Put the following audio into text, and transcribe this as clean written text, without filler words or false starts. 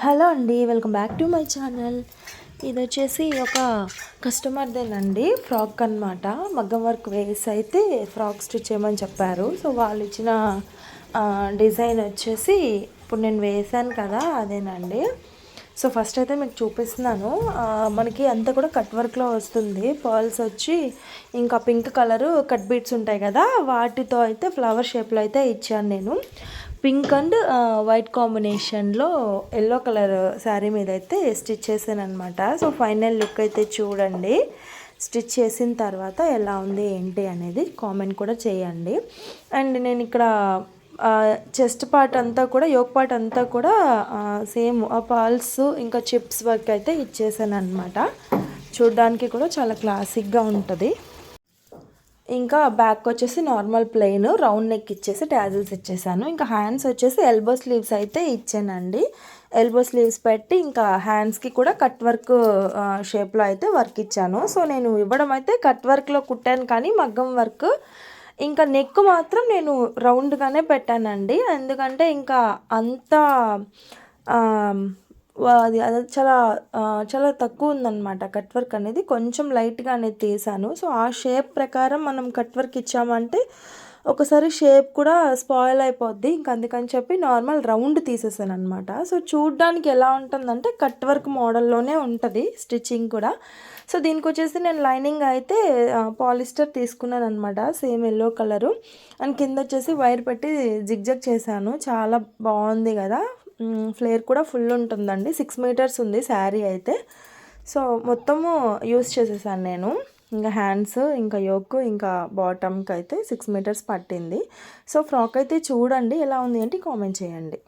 Hello అండి, welcome back to my channel. ఇది వచ్చేసి ఒక కస్టమర్దేనండి, ఫ్రాక్ అనమాట. మగ్గం వర్క్ వేసి అయితే ఫ్రాక్ స్టిచ్ చేయమని చెప్పారు. సో వాళ్ళు ఇచ్చిన డిజైన్ వచ్చేసి ఇప్పుడు నేను వేసాను కదా, అదేనండి. సో ఫస్ట్ అయితే మీకు చూపిస్తున్నాను. మనకి అంతా కూడా కట్ వర్క్లో వస్తుంది. పర్ల్స్ వచ్చి ఇంకా పింక్ కలరు కట్ బీట్స్ ఉంటాయి కదా, వాటితో అయితే ఫ్లవర్ షేప్లో అయితే ఇచ్చాను నేను. పింక్ అండ్ వైట్ కాంబినేషన్లో ఎల్లో కలర్ శారీ మీద అయితే స్టిచ్ చేశాను అనమాట. సో ఫైనల్ లుక్ అయితే చూడండి. స్టిచ్ చేసిన తర్వాత ఎలా ఉంది ఏంటి అనేది కామెంట్ కూడా చేయండి. అండ్ నేను ఇక్కడ చెస్ట్ పార్ట్ అంతా కూడా, యోక్ పార్ట్ అంతా కూడా సేమ్ పాల్స్ ఇంకా చిప్స్ వర్క్ అయితే ఇచ్చేసాను అనమాట. చూడ్డానికి కూడా చాలా క్లాసిక్గా ఉంటుంది. ఇంకా బ్యాక్ వచ్చేసి నార్మల్ ప్లెయిన్ రౌండ్ నెక్ ఇచ్చేసి టాజిల్స్ ఇచ్చేసాను. ఇంకా హ్యాండ్స్ వచ్చేసి ఎల్బో స్లీవ్స్ అయితే ఇచ్చానండి. ఎల్బో స్లీవ్స్ పెట్టి ఇంకా హ్యాండ్స్కి కూడా కట్ వర్క్ షేప్లో అయితే వర్క్ ఇచ్చాను. సో నేను ఇవ్వడం అయితే కట్ వర్క్లో కుట్టాను, కానీ మగ్గం వర్క్ ఇంకా నెక్ మాత్రం నేను రౌండ్గానే పెట్టానండి. ఎందుకంటే ఇంకా అంత అది చాలా చాలా తక్కువ ఉందన్నమాట. కట్ వర్క్ అనేది కొంచెం లైట్గా అనేది తీసాను. సో ఆ షేప్ ప్రకారం మనం కట్ వర్క్ ఇచ్చామంటే ఒకసారి షేప్ కూడా స్పాయిల్ అయిపోద్ది. ఇంక అందుకని చెప్పి నార్మల్ రౌండ్ తీసేసాను అనమాట. సో చూడ్డానికి ఎలా ఉంటుందంటే కట్ వర్క్ మోడల్లోనే ఉంటుంది స్టిచ్చింగ్ కూడా. సో దీనికి వచ్చేసి నేను లైనింగ్ అయితే పాలిస్టర్ తీసుకున్నాను అనమాట, సేమ్ ఎల్లో కలరు. అండ్ కింద వచ్చేసి వైర్ పెట్టి జిగ్జాగ్ చేశాను. చాలా బాగుంది కదా. ఫ్లేర్ కూడా ఫుల్ ఉంటుందండి. 6 మీటర్స్ ఉంది శారీ అయితే. సో మొత్తము యూస్ చేసేసాను నేను. ఇంకా హ్యాండ్స్, ఇంకా యోక్, ఇంకా బాటమ్కి అయితే 6 మీటర్స్ పట్టింది. సో ఫ్రాక్ అయితే చూడండి ఎలా ఉంది ఏంటి కామెంట్ చేయండి.